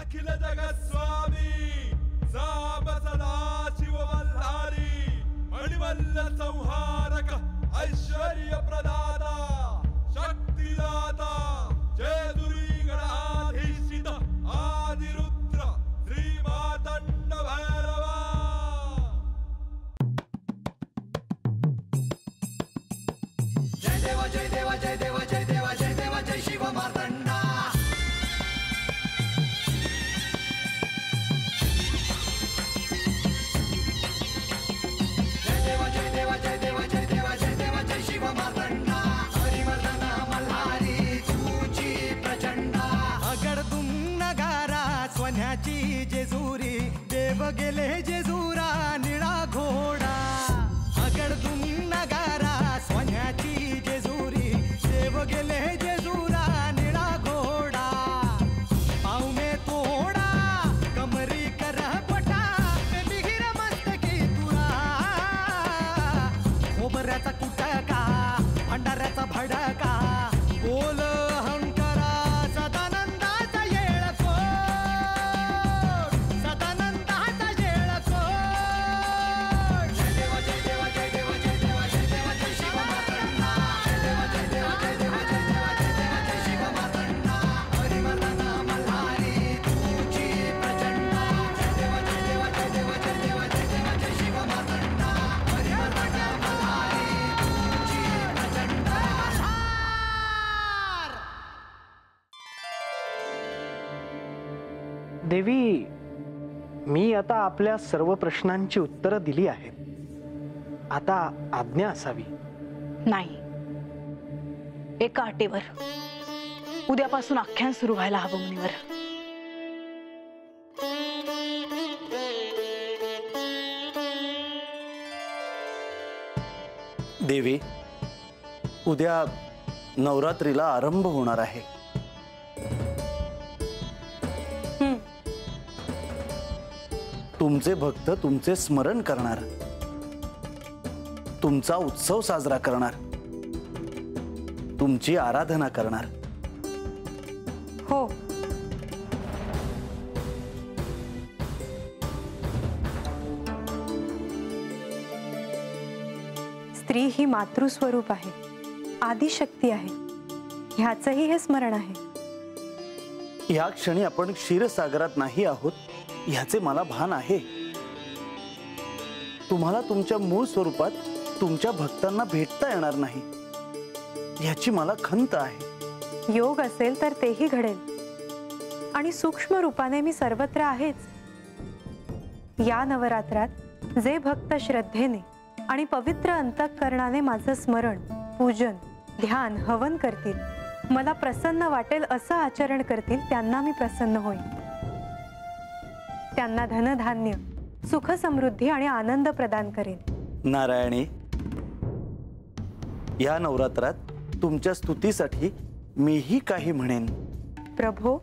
अखिल जगस्वामी साप सदाशिव मल्हारी मणिमल्ल संहारक ऐश्वर्य प्रदाता शक्तिदाता जयदुरी गणाधीशित आदिरुद्र श्री मातंड भैरवा। जय देवा जय देवा जय देवा जय देवा जय देवा जय शिव मार्तंडा। जय देवा जय देवा जय देवा जय देवा जय देवा जय शिव मार्तंडा। हरिवर्धन मल्हारी तुझी प्रचंडा। अगडदुम नगारा सोन्याची जेजुरी देव गेले जेजुरा निळा घोडा। अगडदुम नगारा सोन्याची जेजुरी देव गेले जेजुरा निळा घोडा। पाऊ में तोडा कमरी कर पटा बिहिर मस्तकी तुरा। खोबऱ्याचा कुटका भंडाऱ्याचा भडका बोल अहंकारा सदानंदाचा येळकोट। सदानंदाचा येळकोट। जय देवा जय देवा जय देवा जय देवा जय देवा जय शिव मार्तंडा। जय देवा जय देवा जय देवा जय देवा जय देवा जय शिव मार्तंडा। हरिवर्धन मल्हारी तुझी प्रचंडा। जय देवा जय देवा जय देवा जय देवा जय देवा जय शिव मार्तंडा। हरिवर्धन मल्हारी तुझी प्रचंडा। देवी, मी आता आपल्या सर्व प्रश्नांची उत्तरं दिली आहेत. आता आज्ञा असावी. नाही, एका अटीवर. उद्यापासून आख्यान सुरू व्हायला हवं मुनिवर. देवी, उद्या नवरात्रीला आरंभ होणार आहे. तुमचे भक्त तुमचे स्मरण करणार, तुमचा उत्सव साजरा करणार, तुमची आराधना करणार. हो, स्त्री ही मातृस्वरूप आहे, आदिशक्ती आहे, ह्याचंही हे स्मरण आहे. या क्षणी आपण क्षीरसागरात नाही आहोत ह्याचे मला भान आहे. तुम्हाला तुमच्या मूळ स्वरूपात तुमच्या भक्तांना भेटता येणार नाही ह्याची मला खंत आहे. योग असेल तर तेही घडेल, आणि सूक्ष्म रूपाने मी सर्वत्र आहेच. या नवरात्रात जे भक्त श्रद्धेने आणि पवित्र अंतःकरणाने माझं स्मरण, पूजन, ध्यान, हवन करतील, मला प्रसन्न वाटेल असं आचरण करतील, त्यांना मी प्रसन्न होईन. त्यांना धनधान्य, सुख समृद्धी आणि आनंद प्रदान करेन. नारायणी, या नवरात्रात तुमच्या स्तुतीसाठी मीही काही म्हणेन. प्रभो,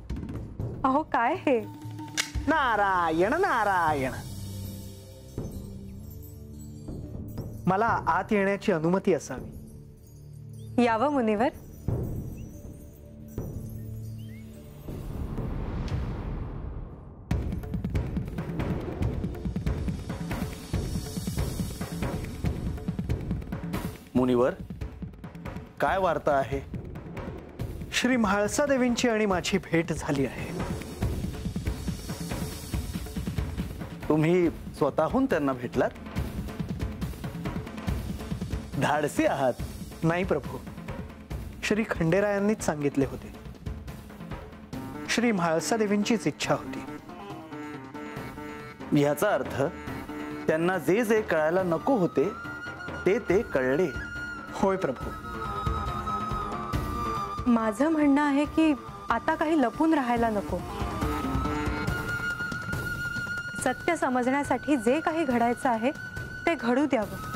अहो काय हे? नारायण नारायण. मला आत येण्याची अनुमती असावी. यावं मुनिवर. मुनिवर, काय वार्ता आहे? श्री म्हाळसा देवींची आणि माझी भेट झाली आहे. तुम्ही स्वतःहून त्यांना भेटलात? धाडसी आहात. नाही प्रभू, श्री खंडेरायांनीच सांगितले होते. श्री म्हाळसा देवींचीच इच्छा होती. ह्याचा अर्थ त्यांना जे जे कळायला नको होते ते कळले. होय प्रभू. माझं म्हणणं आहे की आता काही लपून राहायला नको. सत्य समजण्यासाठी जे काही घडायचं आहे ते घडू द्यावं.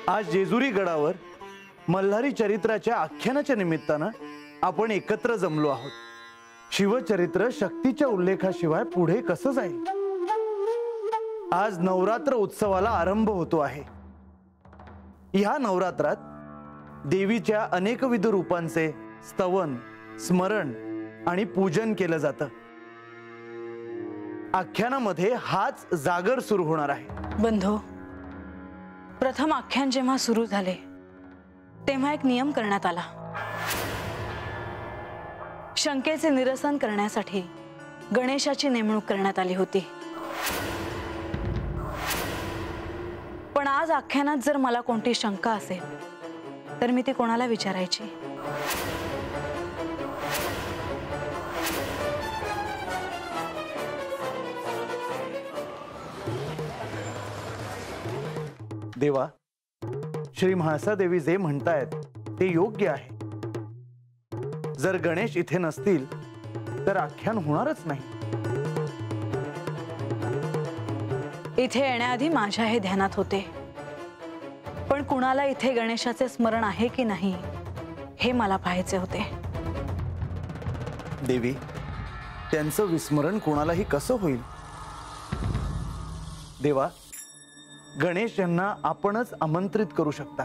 आज जेजुरी गडावर मल्हारी चरित्राच्या आख्यानाच्या निमित्तानं आपण एकत्र जमलो आहोत. शिवचरित्र शक्तीच्या उल्लेखाशिवाय पुढे कसं जाईल? आज नवरात्र उत्सवाला आरंभ होतो आहे. ह्या नवरात्रात देवीच्या अनेकविध रूपांचे स्तवन, स्मरण आणि पूजन केलं जातं. आख्यानामध्ये हाच जागर सुरू होणार आहे. बंधू, प्रथम आख्यान जेव्हा सुरू झाले तेव्हा एक नियम करण्यात आला. शंकेचे निरसन करण्यासाठी गणेशाची नेमणूक करण्यात आली होती. पण आज आख्यानात जर मला कोणती शंका असेल तर मी ती कोणाला विचारायची? देवा, श्री म्हाळसादेवी जे म्हणतायत ते योग्य आहे. जर गणेश इथे नसतील तर आख्यान होणारच नाही. इथे येण्याआधी माझ्या हे ध्यानात होते, पण कुणाला इथे गणेशाचे स्मरण आहे की नाही हे मला पाहायचे होते. देवी, त्यांचं विस्मरण कोणालाही कसं होईल? देवा, गणेश यांना आपणच आमंत्रित करू शकता.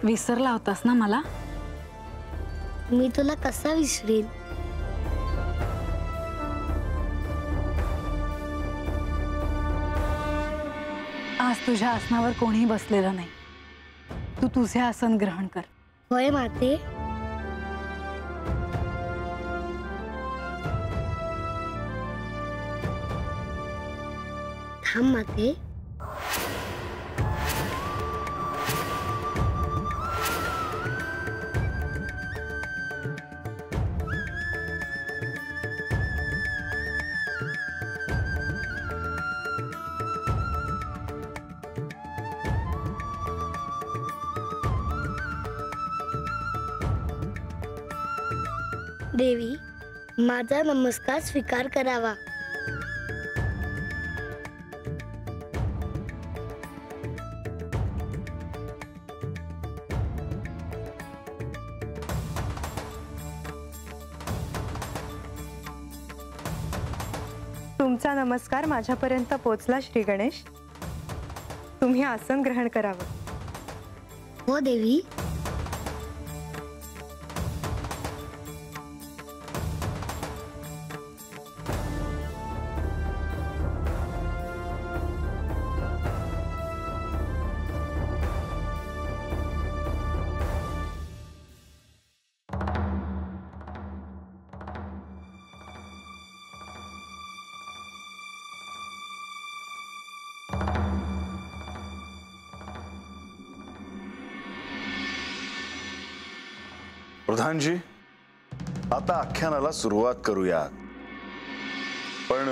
विसरला होतास ना मला? मी तुला कसा विसरेन? आज तुझ्या आसनावर कोणीही बसलेलं नाही. तू तुझे आसन ग्रहण कर. होय माते. थांब माते. देवी, माझा नमस्कार स्वीकार करावा. तुमचा नमस्कार माझ्यापर्यंत पोचला श्री गणेश. तुम्ही आसन ग्रहण करावं. हो देवी. प्रधान जी, आता आख्यानाला सुरुवात करूया. पण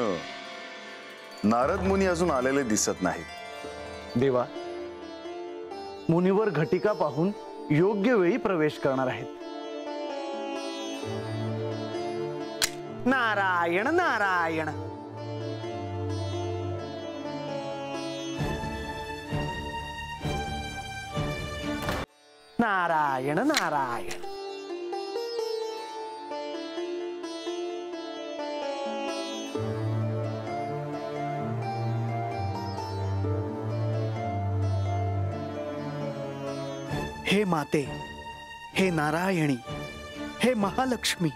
नारद मुनी अजून आलेले दिसत नाहीत. देवा, मुनीवर घटिका पाहून योग्य वेळी प्रवेश करणार आहेत. नारायण नारायण. नारायण नारायण. हे माते, हे नारायणी, हे महालक्ष्मी,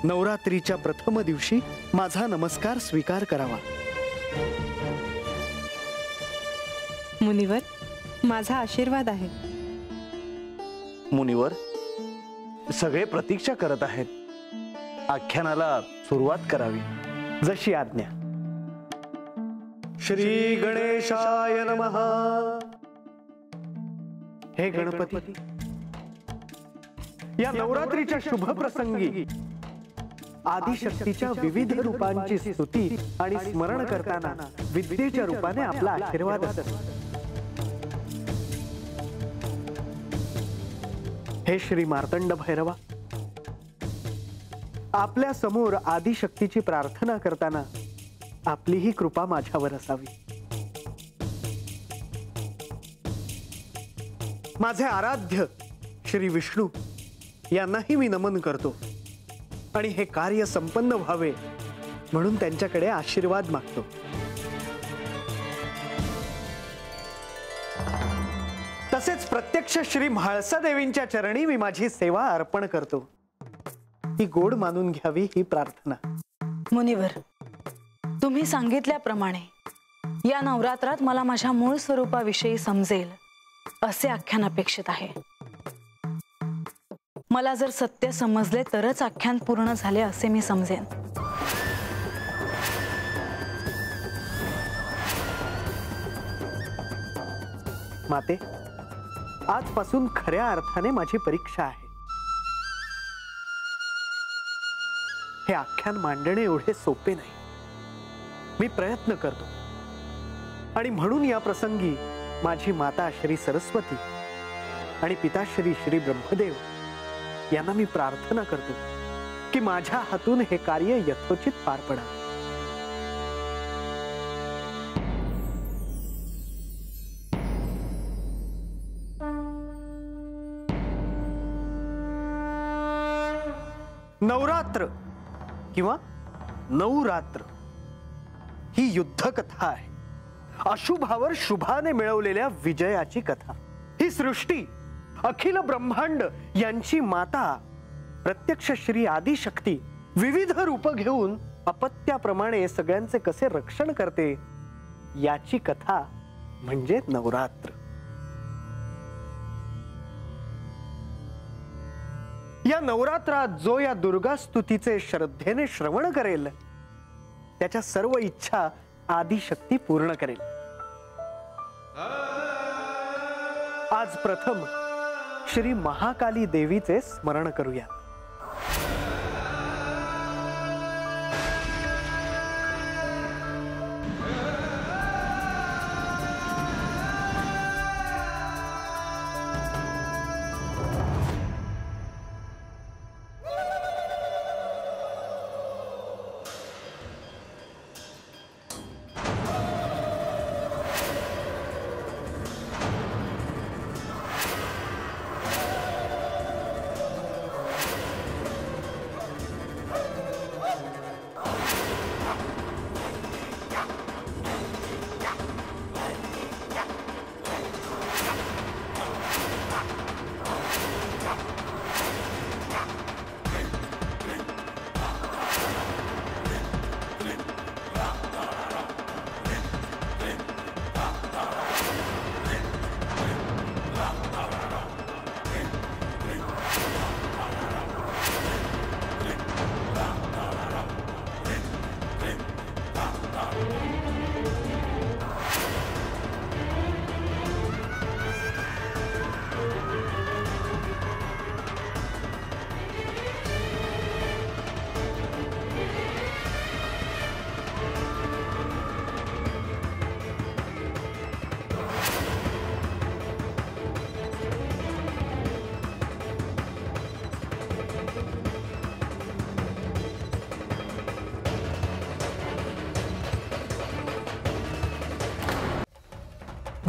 नवरात्रीच्या प्रथम दिवशी माझा नमस्कार स्वीकार करावा. मुनिवर, माझा आशीर्वाद आहे. मुनिवर, सगळे प्रतीक्षा करत आहेत. आख्यानाला सुरुवात करावी. जशी आज्ञा. श्री गणेशाय नमः. हे गणपती, या नवरात्रीच्या शुभ प्रसंगी आदिशक्तीच्या विविध रूपांची स्तुती आणि स्मरण करताना विद्येच्या रूपाने आपला आशीर्वाद असत. हे श्री मार्तंड भैरवा, आपल्या समोर आदिशक्तीची प्रार्थना करताना आपली ही कृपा माझ्यावर असावी. माझे आराध्य श्री विष्णू यांनाही मी नमन करतो आणि हे कार्य संपन्न व्हावे म्हणून त्यांच्याकडे आशीर्वाद मागतो. तसेच प्रत्यक्ष श्री म्हाळसा देवींच्या चरणी मी माझी सेवा अर्पण करतो. ही गोड मानून घ्यावी ही प्रार्थना. मुनिवर, तुम्ही सांगितल्याप्रमाणे या नवरात्रात मला माझ्या मूळ स्वरूपाविषयी समजेल असे आख्यान अपेक्षित आहे. मला जर सत्य समजले तरच आख्यान पूर्ण झाले असे मी समजेन. माते, आजपासून खऱ्या अर्थाने माझी परीक्षा आहे. हे आख्यान मांडणे एवढे सोपे नाही. मी प्रयत्न करतो आणि म्हणून या प्रसंगी माझी माता श्री सरस्वती आणि पिताश्री श्री ब्रह्मदेव यांना मी प्रार्थना करतो की माझ्या हातून हे कार्य यथोचित पार पडावे. नवरात्र किंवा नवरात्र ही युद्ध कथा आहे. अशुभावर शुभाने मिळवलेल्या विजयाची कथा. ही सृष्टी, अखिल ब्रह्मांड यांची माता प्रत्यक्ष श्री आदिशक्ती विविध रूप घेऊन अपत्याप्रमाणे सगळ्यांचे कसे रक्षण करते याची कथा म्हणजे नवरात्र. या नवरात्रात जो या दुर्गा स्तुतीचे श्रद्धेने श्रवण करेल त्याच्या सर्व इच्छा आदिशक्ती पूर्ण करेल. आज प्रथम श्री महाकाली देवीचे स्मरण करूया.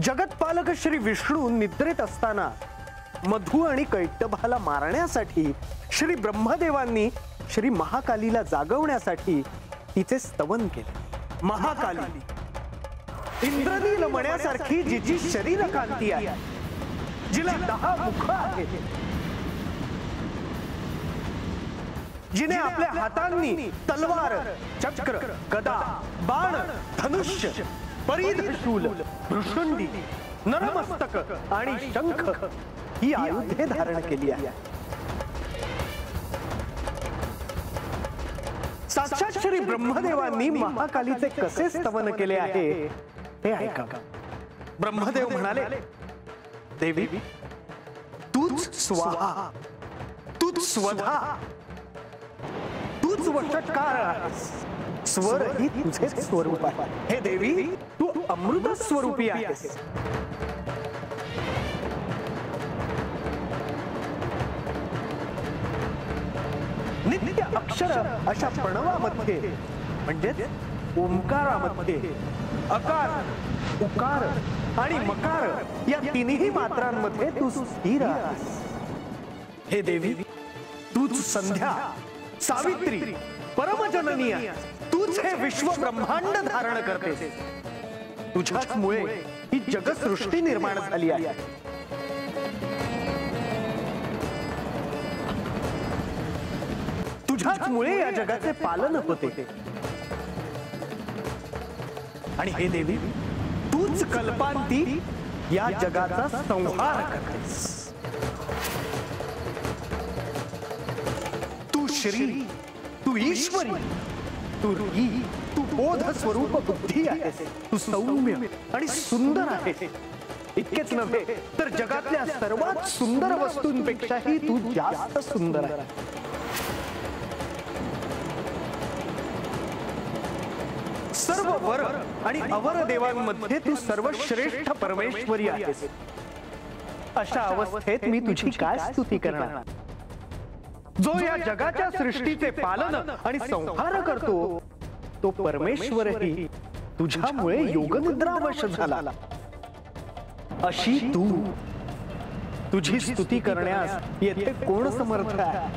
जगतपालक श्री विष्णू निद्रेत असताना मधु आणि कैटभाला मारण्यासाठी श्री ब्रह्मदेवांनी श्री महाकालीला जागवण्यासाठी तिचे स्तवन केले. महाकाली इंद्रनील मण्यासारखी जिची शरीर कांती आहे, जिला 10 मुख आहेत, जिने आपल्या हातांनी तलवार, चक्र, गदा, बाण, धनुष्य, परिध शूल, भृशुंडी, नरमस्तक आणि शंख ही आयुधे धारण केली आहे. साक्षात श्री ब्रह्मदेवांनी महाकालीचे कसे स्तवन केले आहे ते ऐका. ब्रह्मदेव म्हणाले, देवी तूच स्वाहा, तूच स्वधा, तूच वषटकार आहेस. स्वर ही तुझे स्वरूप आहे. हे देवी तू अमृत स्वरूपी आहेस. नित्य अक्षर अशा प्रणवामध्ये म्हणजेच ओंकारामध्ये अकार, उकार आणि मकार या तिन्ही मात्रांमध्ये तू स्थिर आहेस. हे देवी तूच संध्या, सावित्री, परमजननी आहेस. तूच हे विश्व ब्रह्मांड धारण करतेस. तुझ्याच मुळे ही जगसृष्टी निर्माण झाली आहे. तुझ्याच मुळे या जगाचे पालन होते. आणि हे देवी तूच कल्पांती या जगाचा संहार करतेस. तू श्री, तू ईश्वरी, तू री, तू बोध स्वरूप बुद्धी आहेस. तू सौम्य आणि सुंदर आहेस. इतकेच नव्हे तर जगातल्या सर्वात सुंदर वस्तूंपेक्षाही तू जास्त सुंदर आहे. सर्व वर आणि अवर देवांमध्ये तू सर्वश्रेष्ठ परमेश्वरी आहेस. अशा अवस्थेत मी तुझी काय स्तुती करणार. जो या जगाच्या सृष्टीचे पालन आणि संहार करतो तो परमेश्वरही तुझ्यामुळे योगनिद्रावश झाला. अशी तू, तुझी स्तुती करण्यास येथे कोण समर्थ आहे.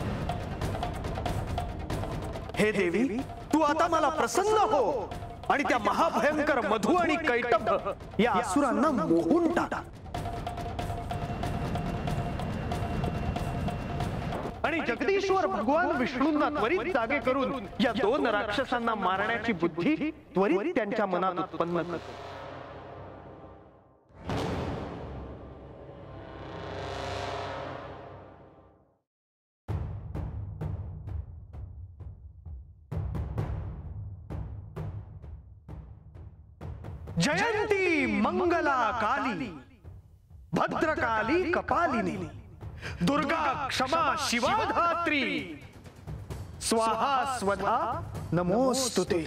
हे देवी तू आता मला प्रसन्न हो आणि त्या महाभयंकर मधु आणि कैटभ या असुरांना मोहून टाक. आणि जगदीश्वर भगवान विष्णूंना त्वरित जागे करून या 2 राक्षसांना मारण्याची बुद्धी त्वरित त्यांच्या मनात उत्पन्न कर. जयंती मंगला काली, भद्रकाली कपालिनी, दुर्गा क्षमा शिवा धात्री, स्वाहा स्वधा नमोस्तुते.